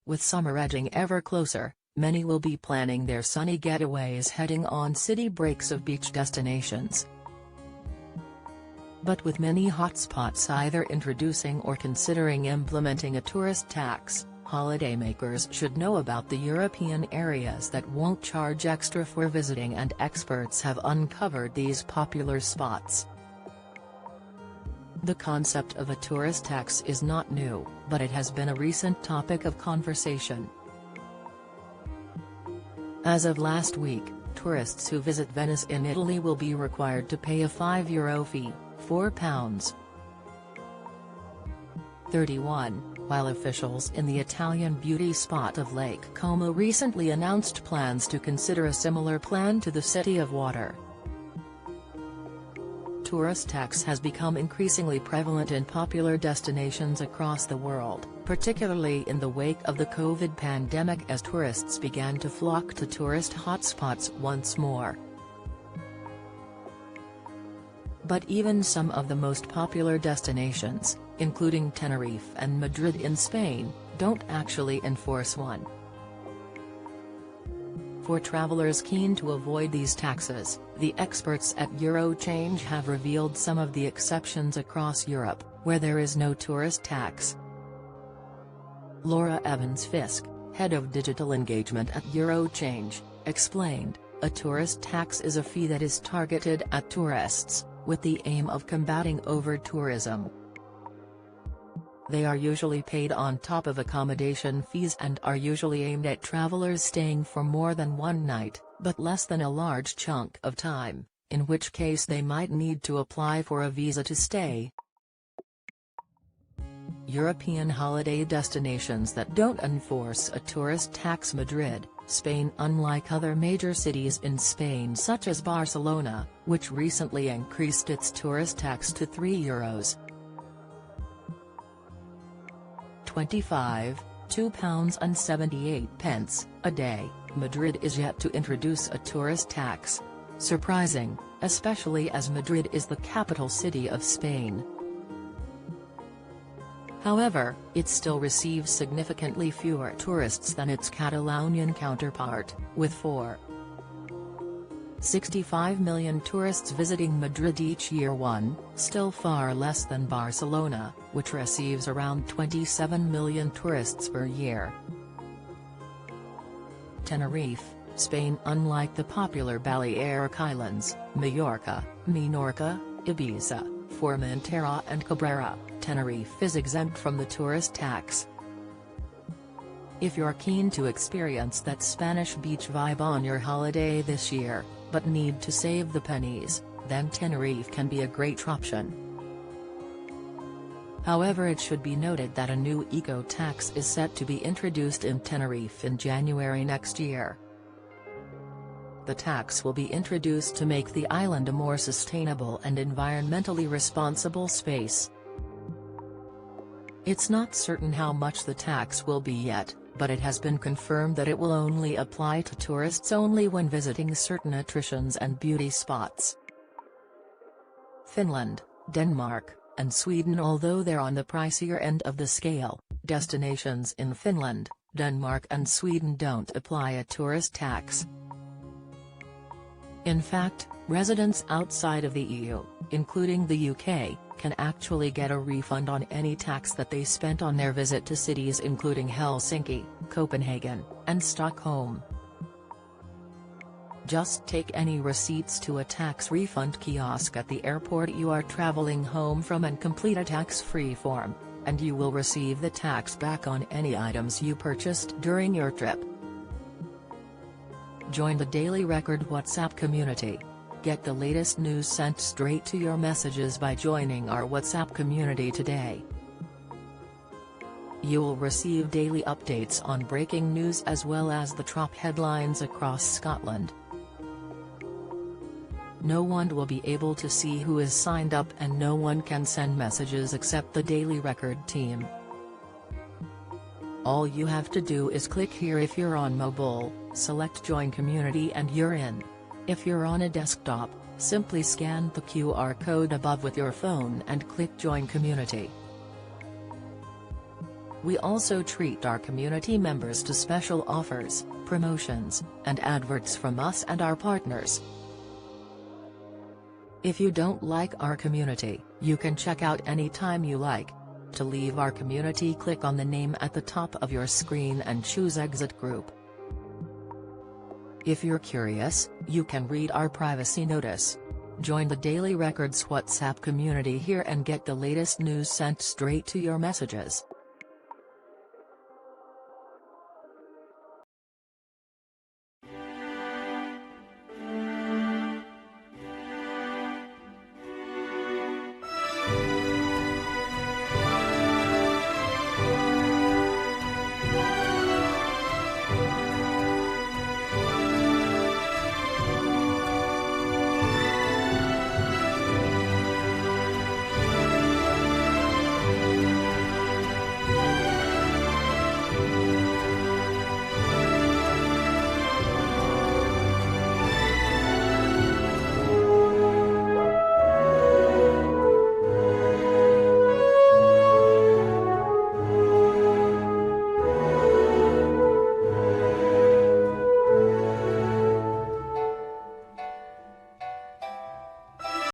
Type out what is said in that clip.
with summer edging ever closer, many will be planning their sunny getaways heading on city breaks of beach destinations. But with many hotspots either introducing or considering implementing a tourist tax, holidaymakers should know about the European areas that won't charge extra for visiting, and experts have uncovered these popular spots. The concept of a tourist tax is not new, but it has been a recent topic of conversation. As of last week, tourists who visit Venice in Italy will be required to pay a €5 fee, £4.31, while officials in the Italian beauty spot of Lake Como recently announced plans to consider a similar plan to the City of Water. Tourist tax has become increasingly prevalent in popular destinations across the world, particularly in the wake of the COVID pandemic as tourists began to flock to tourist hotspots once more. But even some of the most popular destinations, including Tenerife and Madrid in Spain, don't actually enforce one. For travelers keen to avoid these taxes, the experts at Eurochange have revealed some of the exceptions across Europe, where there is no tourist tax. Laura Evans-Fisk, head of digital engagement at Eurochange, explained, "A tourist tax is a fee that is targeted at tourists, with the aim of combating over-tourism. They are usually paid on top of accommodation fees and are usually aimed at travelers staying for more than one night, but less than a large chunk of time, in which case they might need to apply for a visa to stay." European holiday destinations that don't enforce a tourist tax: Madrid, Spain. Unlike other major cities in Spain such as Barcelona, which recently increased its tourist tax to €3. 25, £2.78 a day, Madrid is yet to introduce a tourist tax. Surprising, especially as Madrid is the capital city of Spain. However, it still receives significantly fewer tourists than its Catalonian counterpart, with 4.65 million tourists visiting Madrid each year. Still far less than Barcelona, which receives around 27 million tourists per year. Tenerife, Spain. Unlike the popular Balearic Islands, Mallorca, Menorca, Ibiza, Formentera and Cabrera, Tenerife is exempt from the tourist tax. If you're keen to experience that Spanish beach vibe on your holiday this year, but need to save the pennies, then Tenerife can be a great option. However, it should be noted that a new eco-tax is set to be introduced in Tenerife in January next year. The tax will be introduced to make the island a more sustainable and environmentally responsible space. It's not certain how much the tax will be yet, but it has been confirmed that it will only apply to tourists only when visiting certain attractions and beauty spots. Finland, Denmark, and Sweden. Although they're on the pricier end of the scale, destinations in Finland, Denmark and Sweden don't apply a tourist tax. In fact, residents outside of the EU, including the UK, can actually get a refund on any tax that they spent on their visit to cities including Helsinki, Copenhagen, and Stockholm. Just take any receipts to a tax refund kiosk at the airport you are traveling home from and complete a tax-free form, and you will receive the tax back on any items you purchased during your trip. Join the Daily Record WhatsApp community. Get the latest news sent straight to your messages by joining our WhatsApp community today. You'll receive daily updates on breaking news as well as the top headlines across Scotland. No one will be able to see who is signed up, and no one can send messages except the Daily Record team. All you have to do is click here if you're on mobile, select Join Community and you're in. If you're on a desktop, simply scan the QR code above with your phone and click Join Community. We also treat our community members to special offers, promotions, and adverts from us and our partners. If you don't like our community, you can check out anytime you like. To leave our community, click on the name at the top of your screen and choose Exit Group. If you're curious, you can read our privacy notice. Join the Daily Records WhatsApp community here and get the latest news sent straight to your messages.